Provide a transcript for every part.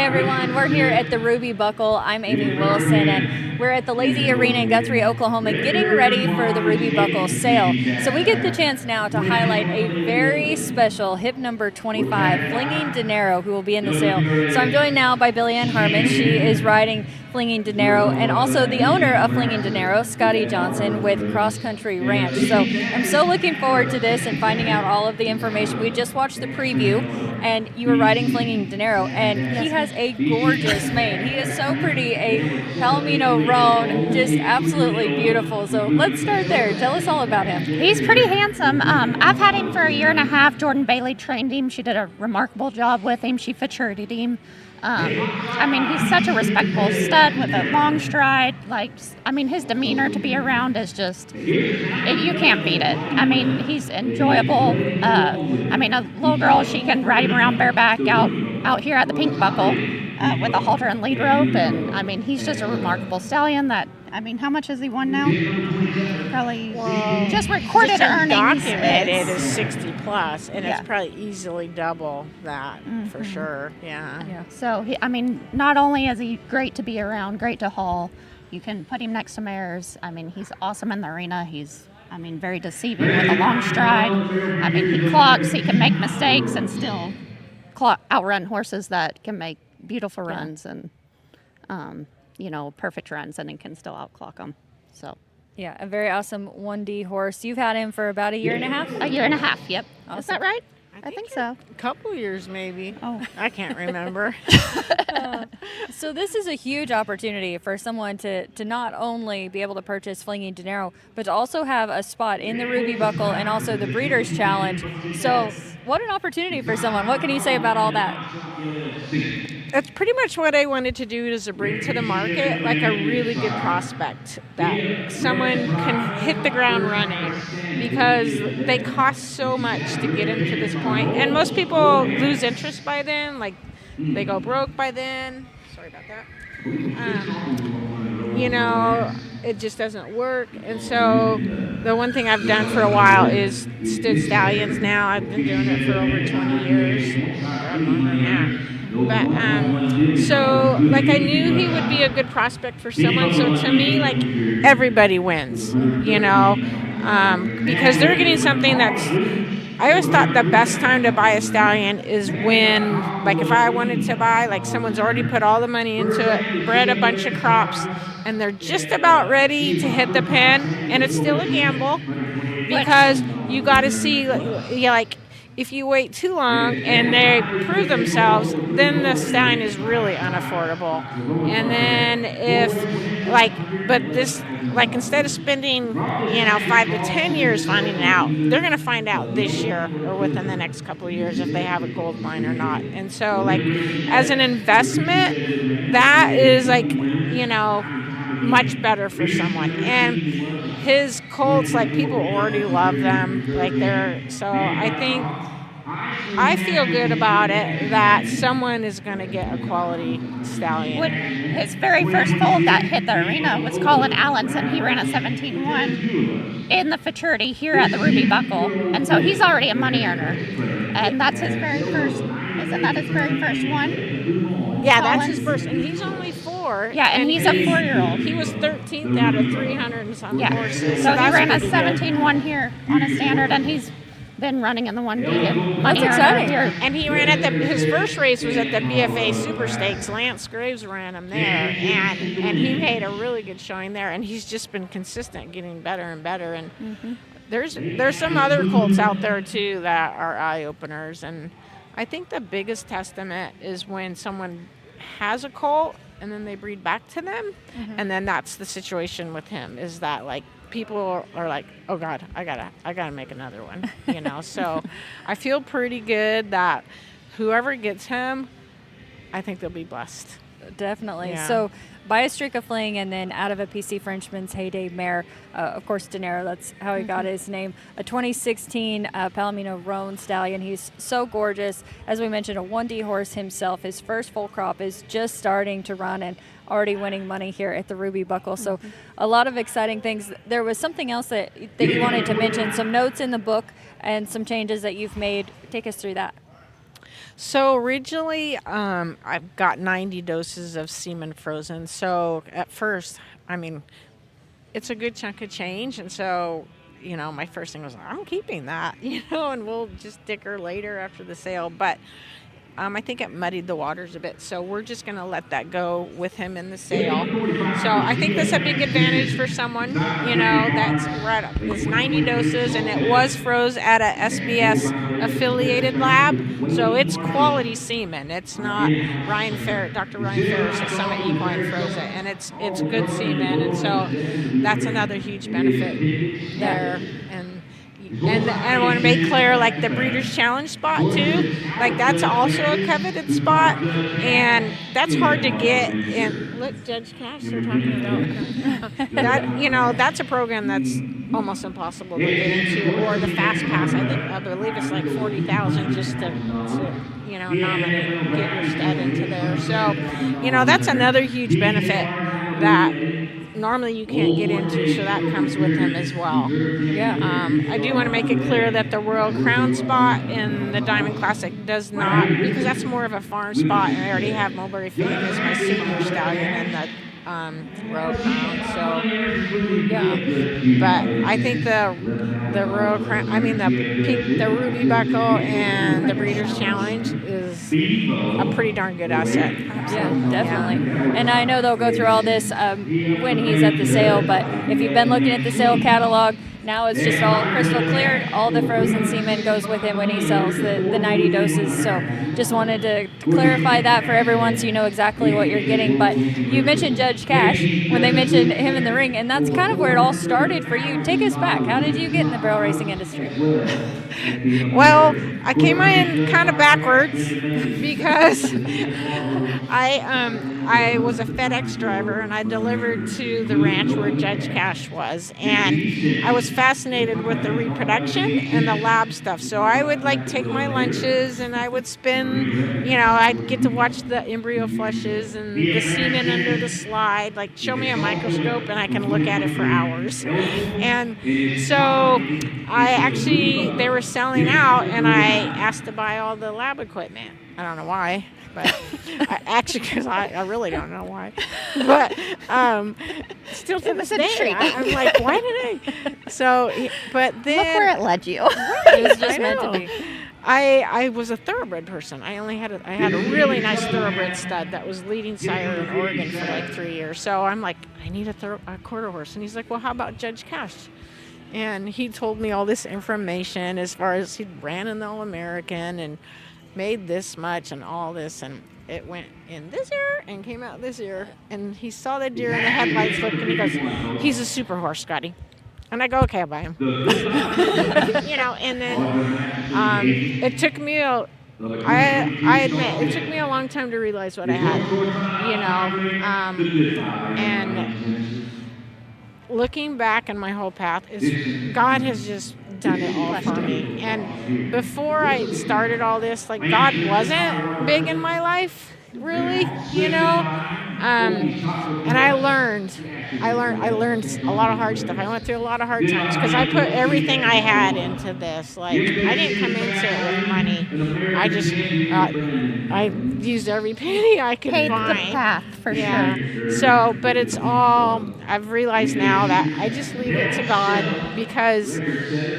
everyone. We're here at the Ruby Buckle. I'm Amy Wilson, and we're at the Lazy Arena in Guthrie, Oklahoma, getting ready for the Ruby Buckle sale. So we get the chance now to highlight a very special hip number 25, Flinging Dinero, who will be in the sale. So I'm joined now by Billie and Harmon. She is riding Flinging Dinero, and also the owner of Flinging Dinero, Scottie Johnson, with Cross Country Ranch. So I'm so looking forward to this and finding out all of the information. We just watched the preview, and you were riding Flinging Dinero, and he has a gorgeous mane. He is so pretty, a Palomino roan, just absolutely beautiful. So let's start there. Tell us all about him. He's pretty handsome. I've had him for a year and a half. Jordan Bailey trained him. She did a remarkable job with him. She faturity'd him. He's such a respectable stud with a long stride. His demeanor to be around is just, you can't beat it. He's enjoyable. A little girl, she can ride him around bareback out here at the Pink Buckle with a halter and lead rope. And, he's just a remarkable stallion that, how much has he won now? Probably just recorded earnings. Documented is 60 plus, and Yeah. it's probably easily double that for sure. Yeah. So, not only is he great to be around, great to haul, you can put him next to mares. He's awesome in the arena. He's, very deceiving with a long stride. He clocks, he can make mistakes and still outrun horses that can make beautiful runs and, perfect runs, and he can still outclock them. So. Yeah, a very awesome 1D horse. You've had him for about a year and a half? A year and a half, yep. Awesome. Is that right? I think so. A couple years maybe. Oh. I can't remember. So this is a huge opportunity for someone to not only be able to purchase Flinging Dinero, but to also have a spot in the Ruby Buckle and also the Breeders' Challenge. So what an opportunity for someone. What can you say about all that? That's pretty much what I wanted to do, is to bring to the market like a really good prospect that someone can hit the ground running, because they cost so much to get them to this point. And most people lose interest by then, like they go broke by then. Sorry about that. It just doesn't work. And so the one thing I've done for a while is stood stallions now. I've been doing it for over 20 years. Longer now. But I knew he would be a good prospect for someone. So to me, everybody wins, because they're getting something that's. I always thought the best time to buy a stallion is when, if I wanted to buy, someone's already put all the money into it, bred a bunch of crops, and they're just about ready to hit the pen, and it's still a gamble, because you got to see, if you wait too long and they prove themselves, then the stallion is really unaffordable. And then instead of spending, 5 to 10 years finding it out, they're going to find out this year or within the next couple of years if they have a gold mine or not. And so, as an investment, that is, much better for someone. And his colts, people already love them. I feel good about it that someone is going to get a quality stallion. His very first foal that hit the arena was Colin Allenson. He ran a 17-1 in the futurity here at the Ruby Buckle. And so he's already a money earner. And that's his very first, isn't that his very first one? Yeah, Collins? That's his first. And he's only 4. Yeah, and he's a 4-year-old. He was 13th out of 300 and some horses. So he ran a 17-1 here on a standard, and he's been running in the 1B. That's exciting. And he ran at his first race was at the BFA Super Stakes. Lance Graves ran him there, and he made a really good showing there. And he's just been consistent, getting better and better. And there's some other colts out there too that are eye openers. And I think the biggest testament is when someone has a colt and then they breed back to them, and then that's the situation with him. Is that people are like, oh God, I gotta make another one, So I feel pretty good that whoever gets him, I think they'll be blessed. Definitely. Yeah. So by a streak of fling, and then out of a PC Frenchman's heyday mare, of course, Dinero, that's how he got his name, a 2016 Palomino roan stallion. He's so gorgeous. As we mentioned, a 1D horse himself. His first full crop is just starting to run and already winning money here at the Ruby Buckle. So a lot of exciting things. There was something else that you wanted to mention, some notes in the book and some changes that you've made. Take us through that. So originally, I've got 90 doses of semen frozen. So at first, I mean, it's a good chunk of change, and so my first thing was, I'm keeping that, and we'll just dick her later after the sale. But I think it muddied the waters a bit, so we're just going to let that go with him in the sale. So I think that's a big advantage for someone, that's right up. It's 90 doses, and it was froze at a SBS affiliated lab, so it's quality semen. It's not Dr. Ryan Ferris at Summit Equine froze it, and it's good semen, and so that's another huge benefit there. And I want to make clear, like the Breeders' Challenge spot too, like that's also a coveted spot, and that's hard to get. And look, Judge Cash, they're talking about that. That's a program that's almost impossible to get into, or the Fast Pass. I believe it's like $40,000 just to nominate, get your stud into there. So, that's another huge benefit that normally you can't get into, so that comes with him as well. Yeah. I do want to make it clear that the Royal Crown spot in the Diamond Classic does not, because that's more of a farm spot, and I already have Mulberry Fame as my senior stallion in the Royal Crown. So yeah, but I think the Royal Crown, the Ruby Buckle and the Breeders' Challenge is a pretty darn good asset. Yeah, definitely. Yeah. And I know they'll go through all this when he's at the sale, but if you've been looking at the sale catalog, now it's just all crystal clear. All the frozen semen goes with him when he sells the 90 doses. So just wanted to clarify that for everyone so you know exactly what you're getting. But you mentioned Judge Cash when they mentioned him in the ring, and that's kind of where it all started for you. Take us back. How did you get in the barrel racing industry? Well, I came in kind of backwards because I was a FedEx driver, and I delivered to the ranch where Judge Cash was, and I was fascinated with the reproduction and the lab stuff. So I would take my lunches, and I would spin, I'd get to watch the embryo flushes and the semen under the slide, show me a microscope and I can look at it for hours. And so they were selling out, and I asked to buy all the lab equipment. I don't know why, but because I really don't know why. But still to this day, I'm like, why did I? So, but then look where it led you. It was just meant to be. I was a thoroughbred person. I had a really nice thoroughbred stud that was leading sire in Oregon for 3 years. So I'm like, I need a quarter horse. And he's like, well, how about Judge Cash? And he told me all this information as far as he'd ran in the All-American and made this much and all this, and it went in this ear and came out this ear. And he saw the deer in the headlights look, and he goes, he's a super horse, Scottie. And I go, okay, I'll buy him. And then it took me I admit, it took me a long time to realize what I had, and looking back on my whole path, God has just done it all for me. And before I started all this, God wasn't big in my life, really, and I learned a lot of hard stuff. I went through a lot of hard times because I put everything I had into this. I didn't come into it with money. I just I used every penny I could Paved find. the path for sure. So, but it's all, I've realized now that I just leave it to God, because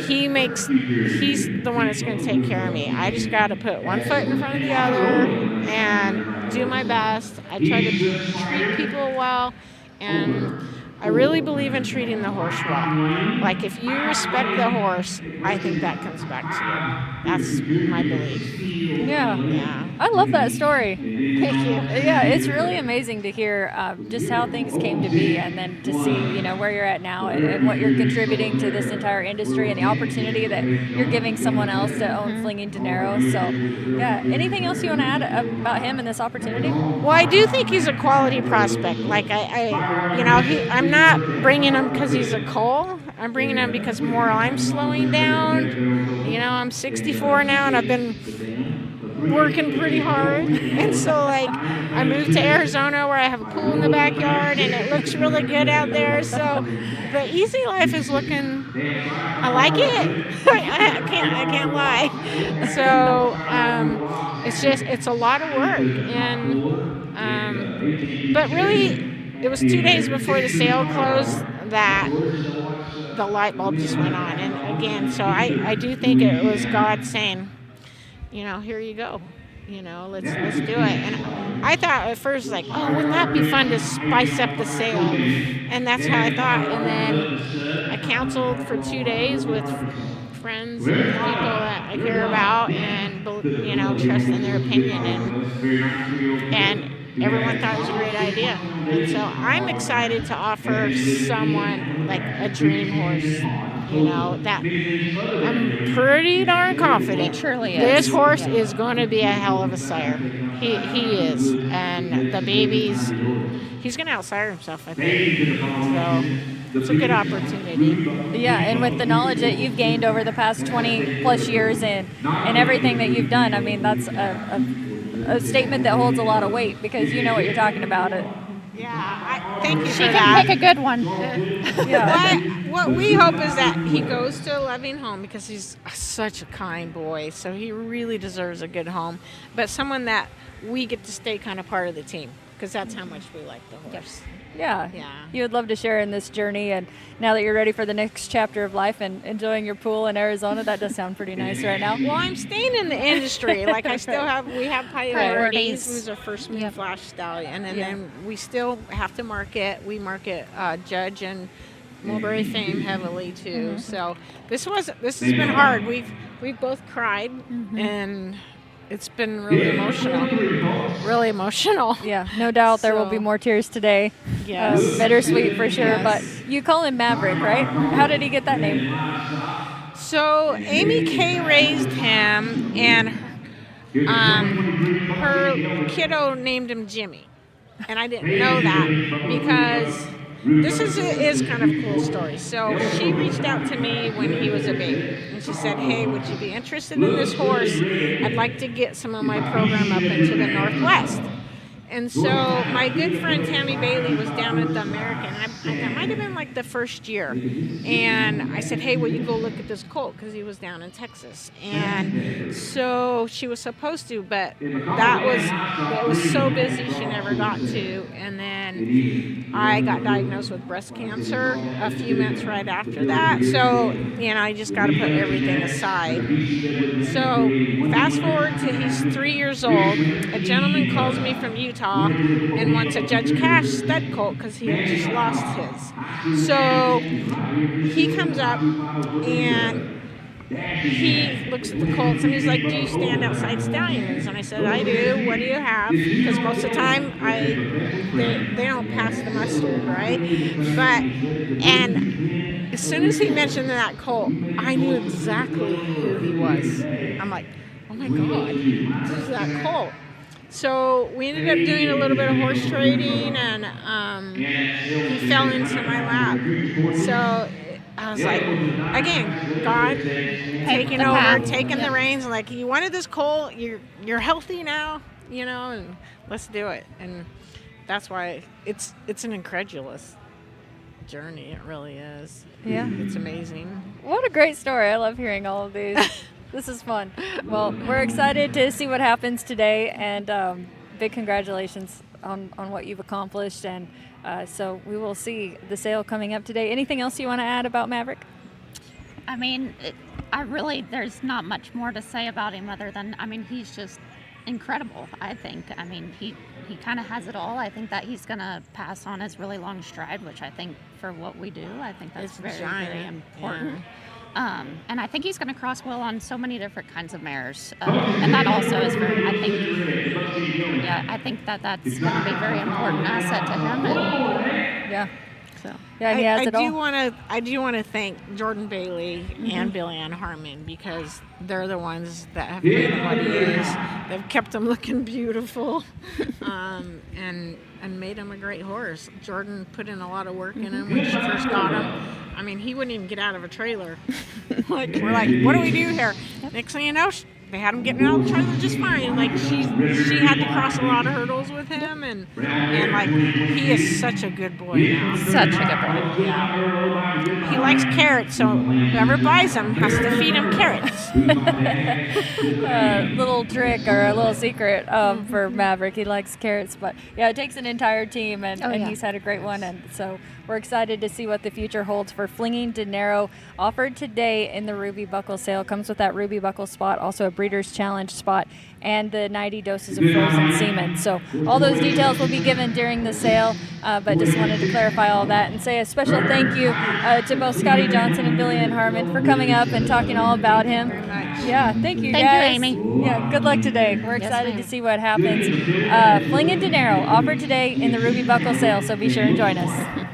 He's the one that's going to take care of me. I just got to put one foot in front of the other and do my best. I try to treat people well, and I really believe in treating the horse well. If you respect the horse, I think that comes back to you. That's my belief. Yeah. I love that story. Thank you. Yeah, it's really amazing to hear just how things came to be, and then to see, where you're at now and what you're contributing to this entire industry and the opportunity that you're giving someone else to own Flinging Dinero. So, yeah. Anything else you want to add about him and this opportunity? Well, I do think he's a quality prospect. I'm not bringing him because he's a coal. I'm bringing him because I'm slowing down. I'm 64 now, and I've been working pretty hard, and so I moved to Arizona where I have a pool in the backyard, and it looks really good out there. So the easy life is looking, I like it. I can't lie. So it's a lot of work, and but really, it was 2 days before the sale closed that the light bulb just went on. And again, so I do think it was God saying, here you go. Let's do it. And I thought at first, like, oh, wouldn't that be fun to spice up the sale? And that's how I thought. And then I counseled for 2 days with friends and people that I care about, and trust in their opinion, and everyone thought it was a great idea. And so I'm excited to offer someone like a dream horse. That I'm pretty darn confident. He truly is. This horse is going to be a hell of a sire. He is, and the babies, he's going to outsire himself, I think. So it's a good opportunity. Yeah, and with the knowledge that you've gained over the past 20 plus years and everything that you've done, I mean, that's a statement that holds a lot of weight, because you know what you're talking about. Yeah, thank you She for can that. pick a good one. What we hope is that he goes to a loving home, because he's such a kind boy, so he really deserves a good home. But someone that we get to stay kind of part of the team, because that's how much we like the horse. Yeah. Yeah. You would love to share in this journey, and now that you're ready for the next chapter of life and enjoying your pool in Arizona, that does sound pretty nice right now. Well, I'm staying in the industry. Like, we have priorities. Who's our first moon flash stallion, and then we still have to market. We market Judge and Mulberry Fame heavily too. Mm-hmm. So this has been hard. We've both cried, and it's been really emotional. Really emotional. Yeah, no doubt there will be more tears today. Yes. Bittersweet for sure, Yes. but you call him Maverick, right? How did he get that name? So Amy Kay raised him, and her kiddo named him Jimmy. And I didn't know that, because this is kind of a cool story. So she reached out to me when he was a baby, and she said, hey, would you be interested in this horse? I'd like to get some of my program up into the Northwest. And so my good friend Tammy Billie was down at the American. That might have been like the first year. And I said, hey, will you go look at this colt? Because he was down in Texas. And so she was supposed to, but it was so busy she never got to. And then I got diagnosed with breast cancer a few months right after that. So, I just got to put everything aside. So fast forward to he's 3 years old. A gentleman calls me from Utah and wants a Judge Cash stud colt, because he had just lost his. So he comes up and he looks at the colts, and he's like, do you stand outside stallions? And I said, I do. What do you have? Because most of the time they don't pass the mustard, right? And as soon as he mentioned that colt, I knew exactly who he was. I'm like, oh my God, this is that colt. So we ended up doing a little bit of horse trading, and he fell into my lap. So I was like, again, God taking over, taking the reins, and like, you wanted this colt, you're healthy now, and let's do it. And that's why it's an incredulous journey. It really is. Yeah. It's amazing. What a great story. I love hearing all of these. This is fun. Well, we're excited to see what happens today, and big congratulations on what you've accomplished. And so we will see the sale coming up today. Anything else you want to add about Maverick? I mean, there's not much more to say about him other than, he's just incredible, I think. He kind of has it all. I think that he's going to pass on his really long stride, which I think for what we do, I think that's very, very important. Yeah. And I think he's going to cross well on so many different kinds of mares. And that also is I think that's going to be a very important asset to him. Yeah, he has it all. I do want to thank Jordan Billie and Billie and Harmon, because they're the ones that have made him what he is. They've kept him looking beautiful, and made him a great horse. Jordan put in a lot of work in him when she first got him. He wouldn't even get out of a trailer. We're like, what do we do here? Next thing you know, they had him getting out of the trailer just fine. Like she had to cross a lot of hurdles with him, and like he is such a good boy now. Such a good boy. Yeah. He likes carrots, so whoever buys him has to feed him carrots. Little trick or a little secret for Maverick. He likes carrots, but yeah, it takes an entire team, and he's had a great one, and so we're excited to see what the future holds for Flinging Dinero, offered today in the Ruby Buckle sale. Comes with that Ruby Buckle spot, also a Breeders' Challenge spot, and the 90 doses of frozen semen. So all those details will be given during the sale, but just wanted to clarify all that and say a special thank you to both Scottie Johnson and Billie and Harmon for coming up and talking all about him. Yeah, thank you, Thank guys. you, Amy. Yeah, good luck today. We're excited to see what happens. Flinging Dinero, offered today in the Ruby Buckle sale, so be sure and join us.